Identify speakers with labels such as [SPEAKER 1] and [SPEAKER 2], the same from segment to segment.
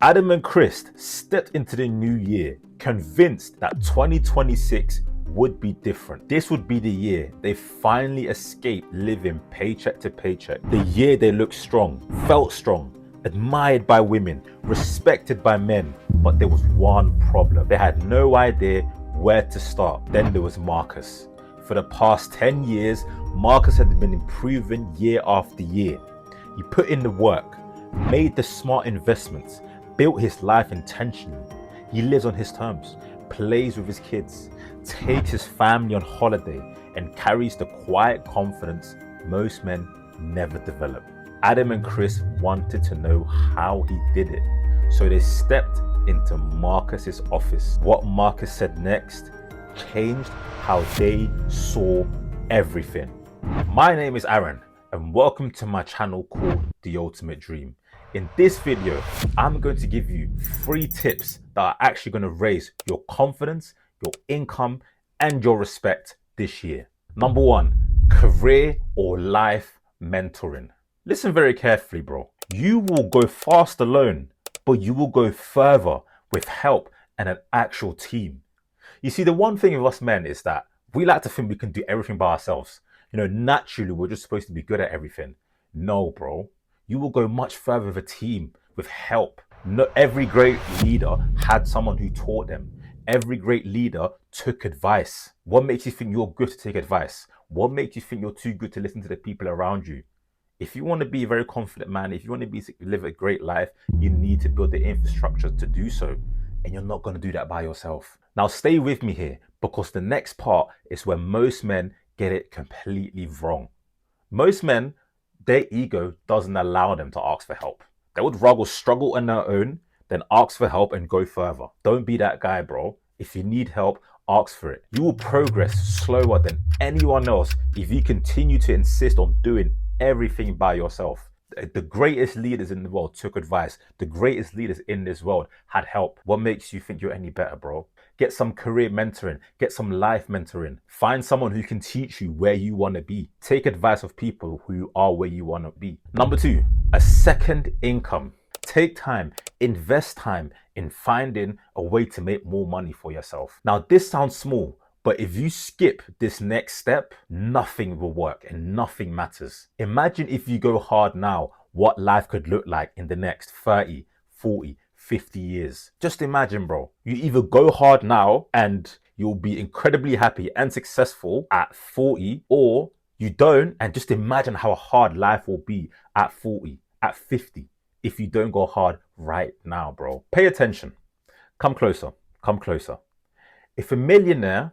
[SPEAKER 1] Adam and Chris stepped into the new year, convinced that 2026 would be different. This would be the year they finally escaped living paycheck to paycheck. The year they looked strong, felt strong, admired by women, respected by men. But there was one problem. They had no idea where to start. Then there was Marcus. For the past 10 years, Marcus had been improving year after year. He put in the work, made the smart investments, built his life intentionally. He lives on his terms, plays with his kids, takes his family on holiday, and carries the quiet confidence most men never develop. Adam and Chris wanted to know how he did it, so they stepped into Marcus's office. What Marcus said next changed how they saw everything. My name is Aaron, and welcome to my channel called The Ultimate Dream. In this video, I'm going to give you 3 tips that are actually going to raise your confidence, your income, and your respect this year. Number 1, career or life mentoring. Listen very carefully, bro. You will go fast alone, but you will go further with help and an actual team. You see, the one thing with us men is that we like to think we can do everything by ourselves. Naturally, we're just supposed to be good at everything. No, bro. You will go much further with a team, with help. Not every great leader had someone who taught them. Every great leader took advice. What makes you think you're good to take advice? What makes you think you're too good to listen to the people around you? If you want to be a very confident man, if you want to live a great life, you need to build the infrastructure to do so. And you're not going to do that by yourself. Now stay with me here, because the next part is where most men get it completely wrong. Most men, their ego doesn't allow them to ask for help. They would rather struggle on their own than ask for help and go further. Don't be that guy, bro. If you need help, ask for it. You will progress slower than anyone else if you continue to insist on doing everything by yourself. The greatest leaders in the world took advice. The greatest leaders in this world had help. What makes you think you're any better, bro? Get some career mentoring. Get some life mentoring. Find someone who can teach you where you want to be. Take advice of people who are where you want to be. Number 2, a second income. Take time, invest time in finding a way to make more money for yourself. Now, this sounds small, but if you skip this next step, nothing will work and nothing matters. Imagine if you go hard now, what life could look like in the next 30, 40, 50 years. Just imagine, bro. You either go hard now and you'll be incredibly happy and successful at 40, or you don't, and just imagine how hard life will be at 40, at 50, if you don't go hard right now, bro. Pay attention. Come closer. Come closer. If a millionaire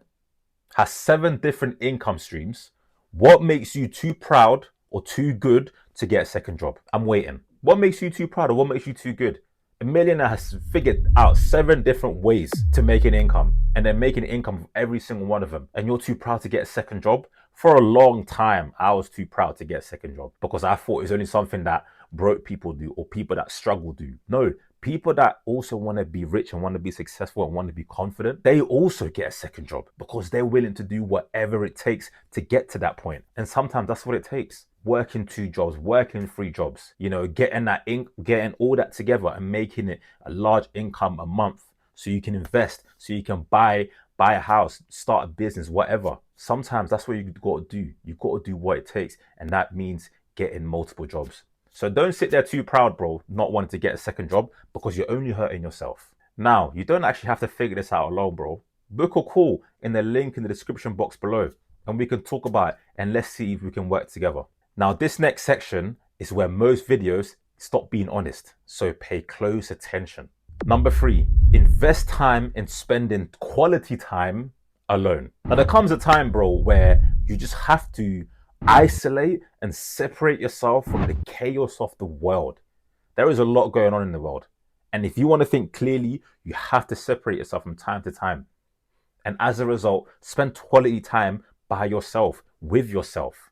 [SPEAKER 1] has 7 different income streams, what makes you too proud or too good to get a second job? I'm waiting. What makes you too proud or what makes you too good? A millionaire has figured out 7 different ways to make an income, and they're making income from every single one of them. And you're too proud to get a second job? For a long time, I was too proud to get a second job because I thought it was only something that broke people do or people that struggle do. No, people that also want to be rich and want to be successful and want to be confident, they also get a second job because they're willing to do whatever it takes to get to that point. And sometimes that's what it takes. Working 2 jobs, working 3 jobs, getting all that together and making it a large income a month so you can invest, so you can buy a house, start a business, whatever. Sometimes that's what you've got to do. You've got to do what it takes. And that means getting multiple jobs. So don't sit there too proud, bro, not wanting to get a second job, because you're only hurting yourself. Now, you don't actually have to figure this out alone, bro. Book a call in the link in the description box below and we can talk about it, and let's see if we can work together. Now, this next section is where most videos stop being honest, so pay close attention. Number 3, invest time in spending quality time alone. Now, there comes a time, bro, where you just have to isolate and separate yourself from the chaos of the world. There is a lot going on in the world. And if you want to think clearly, you have to separate yourself from time to time. And as a result, spend quality time by yourself, with yourself.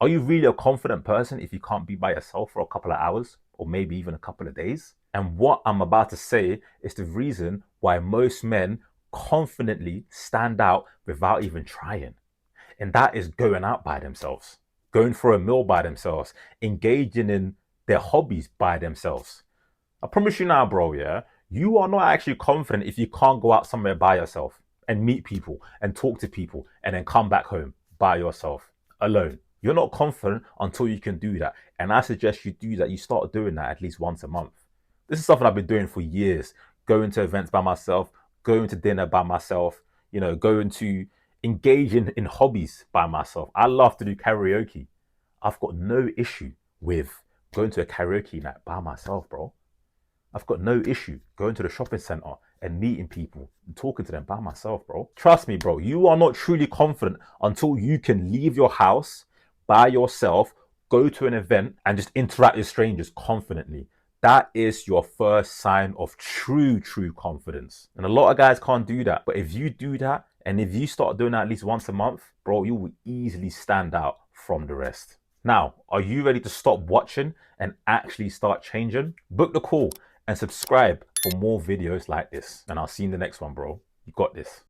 [SPEAKER 1] Are you really a confident person if you can't be by yourself for a couple of hours or maybe even a couple of days? And what I'm about to say is the reason why most men confidently stand out without even trying. And that is going out by themselves, going for a meal by themselves, engaging in their hobbies by themselves. I promise you now, bro, yeah, you are not actually confident if you can't go out somewhere by yourself and meet people and talk to people and then come back home by yourself alone. You're not confident until you can do that. And I suggest you do that. You start doing that at least once a month. This is something I've been doing for years. Going to events by myself, going to dinner by myself, going to engage in hobbies by myself. I love to do karaoke. I've got no issue with going to a karaoke night by myself, bro. I've got no issue going to the shopping center and meeting people and talking to them by myself, bro. Trust me, bro. You are not truly confident until you can leave your house by yourself, go to an event, and just interact with strangers confidently. That is your first sign of true confidence. And a lot of guys can't do that. But if you do that, and if you start doing that at least once a month, bro, you will easily stand out from the rest. Now, are you ready to stop watching and actually start changing? Book the call and subscribe for more videos like this. And I'll see you in the next one, bro. You got this.